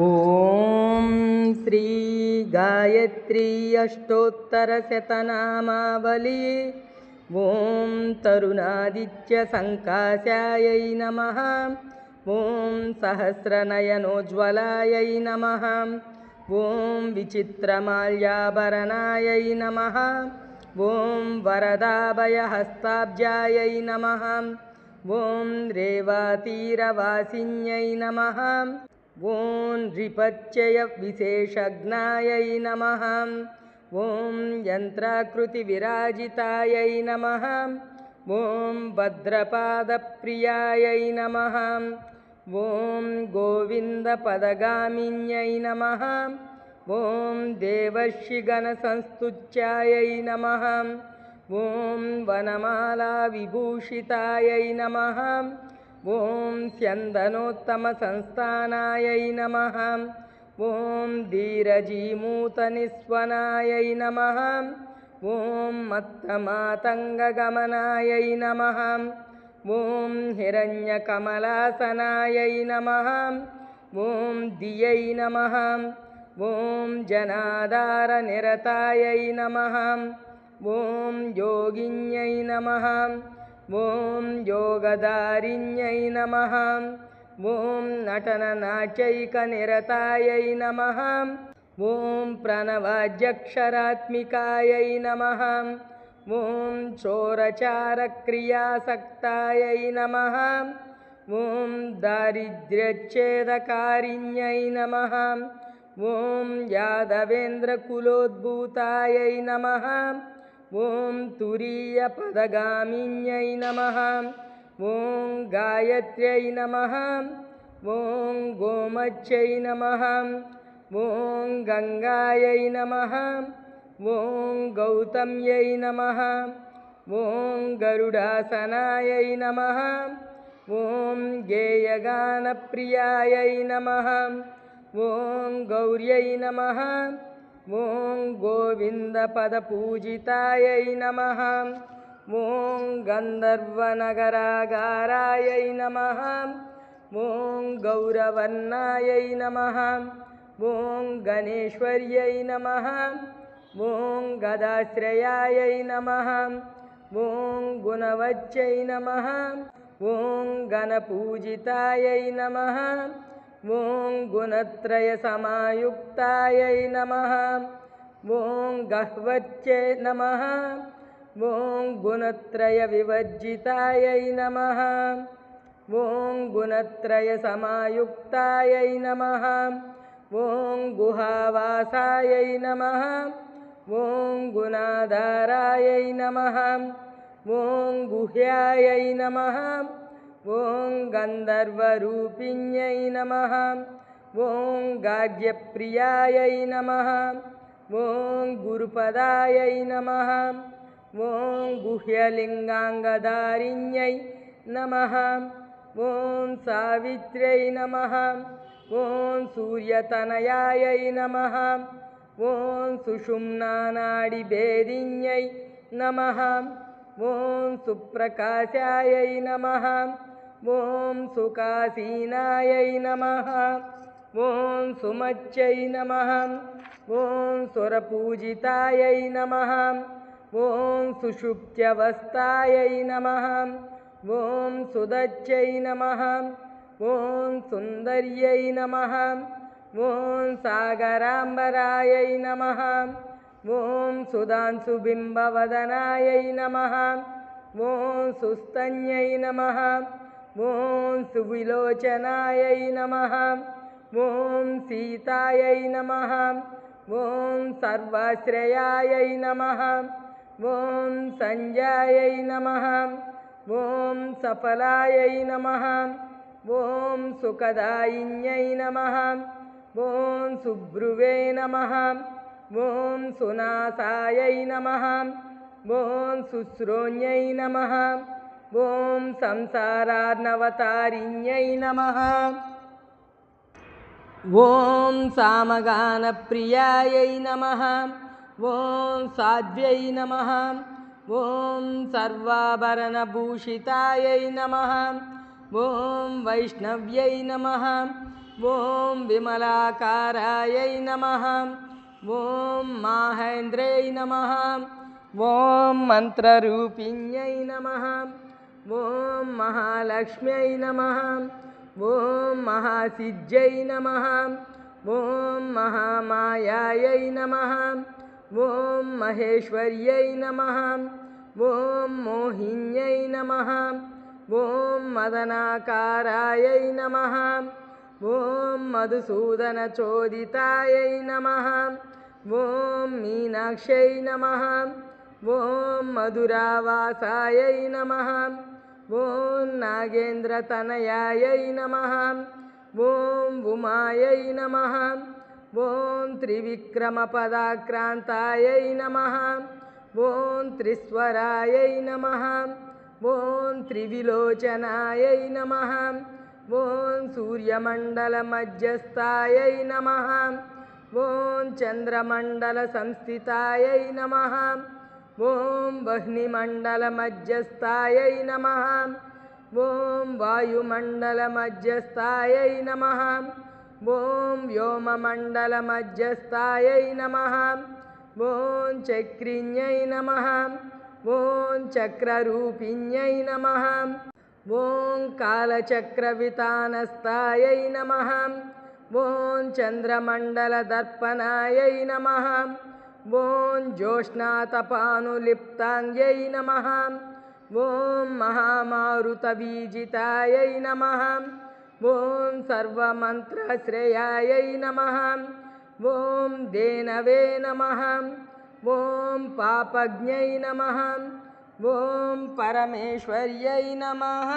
ఓం శ్రీ గాయత్రీ అష్టోత్తరశతనామావళి. ఓం తరుణాదిత్య సంకాశాయై నమః. ఓం సహస్రనయనోజ్వలాయై నమః. ఓం విచిత్రమాల్యాభరణాయై నమః. ఓం వరదాభయహస్తాబ్జాయై నమః. ఓం రేవాతీరవాసిన్యై నమః. ఓం నృపత్యయ విశేషజ్ఞాయై నమః. ఓం యంత్రాకృతి విరాజితాయై నమః. ఓం భద్రపాదప్రియాయై నమః. ఓం గోవిందపదగామిన్యై నమః. ఓం దేవర్షిగణసంస్తుత్యాయై నమః. ఓం వనమాలా విభూషితాయై నమః. ఓం స్యందనోత్తమసంస్థానాయై నమః. ఓం ధీరజీమూతనిస్వనాయై నమః. ఓం మత్తమాతంగగమనాయై నమః. ఓం హిరణ్యకమలాసనాయై నమః. ఓం ధియై నమః. ఓం జనాధారనిరతాయై నమః. ఓం యోగిన్యై నమః. ఓం యోగదారిణ్యై నమః. ఓం నటననాట్యైకనిరతాయై నమః. ఓం ప్రణవాధ్యక్షరాత్మికాయై నమః. ఓం చోరచారక్రియాసక్తాయై నమః. ఓం దారిద్ర్యచ్ఛేదకారిణ్యై నమః. ఓం యాదవేంద్రకులోద్భూతాయై నమః. ఓం తురీయపదగామిన్యై నమః. ఓం గాయత్ర్యై నమః. ఓం గోమత్యై నమః. ఓం గంగాయై నమః. ఓం గౌతమ్యై నమః. ఓం గరుడాసనాయై నమః. ఓం గేయగానప్రియాయై నమః. ఓం గౌర్యై నమః. ఓం గోవిందపదపూజితాయై నమః. ఓం గంధర్వనగరాగారాయై నమః. ఓం గౌరవర్ణాయై నమః. ఓం గణేశ్వర్యై నమః. ఓం గదాశ్రయాయై నమః. ఓం గుణవత్యై నమః. ఓం గణపూజితాయై నమః. ఓం గుణత్రయ సమాయుక్తాయై నమః. ఓం గహ్వత్యై నమః. ఓం గుణత్రయ వివర్జితాయై నమః. ఓం గుణత్రయ సమాయుక్తాయై నమః. ఓం గుహావాసాయై నమః. ఓం గుణాధారాయై నమః. ఓం గుహ్యాయై నమః. ఓం గంధర్వరూపిణ్యై నమః. ఓం గార్గ్యప్రియాయై నమః. ఓం గురుపదాయై నమః. ఓం గుహ్యలింగాంగధారిణ్యై నమః. ఓం సావిత్ర్యై నమః. ఓం సూర్యతనయాయై నమః. ఓం సుషుమ్నానాడిభేదిన్యై నమః. ఓం సుప్రకాశాయై నమః. ఓం సుకాసీనాయై నమః. ఓం సుమత్యై నమః. ఓం సురపూజితాయై నమః. ఓం సుషుప్త్యవస్థాయై నమః. ఓం సుదత్యై నమః. ఓం సుందర్యై నమః. ఓం సాగరాంబరాయై నమః. ఓం సుధాంశుబింబవదనాయై నమః. ఓం సుస్తన్యై నమః. ఓం సువిలోచనాయై నమః. ఓం సీతాయై నమః. ఓం సర్వాశ్రయాయై నమః. ఓం సంజాయై నమః. ఓం సఫలాయై నమః. ఓం సుఖదాయిన్యై నమః. ఓం సుభ్రువే నమః. ఓం సునాసాయై నమః. ఓం శుశ్రోణ్యై నమః. ఓం సంసారార్ణవతారిణ్యై నమః. ఓం సామగానప్రియాయై నమః. ఓం సాధ్వ్యై నమః. ఓం సర్వాభరణభూషితాయై నమః. ఓం వైష్ణవ్యై నమః. ॐ विमलाकारायै नमः ॐ माहेन्द्रै नमः ॐ मन्त्ररूपिण्यै नमः ॐ महालक्ष्म्यै नमः ॐ महासिद्ध्यै नमः ॐ महामायायै नमः ॐ महेश्वर्यै नमः ॐ मोहिन्यै नमः ॐ मदनाकारायै नमः ॐ मधुसूदनचोदितायै नमः ॐ मीनाक्ष्यै नमः ॐ मधुरावासायै नमः ॐ नागेन्द्रतनयायै नमः ॐ उमायै नमः ॐ त्रिविक्रमपदाक्रान्तायै नमः ॐ त्रिस्वरायै नमः ॐ त्रिविलोचनायै नमः ॐ सूर्यमण्डलमध्यस्थायै नमः ॐ चन्द्रमण्डलसंस्थितायै नमः ॐ वह्निमण्डलमध्यस्थायै नमः ॐ वायुमण्डलमध्यस्थायै नमः ॐ व्योममण्डलमध्यस्थायै नमः ॐ चक्रिण्यै नमः ॐ चक्ररूपिण्यै नमः ॐ कालचक्रवितानस्थायै नमः ॐ चन्द्रमण्डलदर्पणायै नमः ॐ ज्योत्स्नातपानुलिप्ताङ्ग्यै नमः ॐ महामारुतबीजितायै नमः ॐ सर्वमन्त्रश्रेयायै नमः ॐ धेनवे नमः ॐ पापज्ञै नमः ॐ परमेश्वर्यै नमः।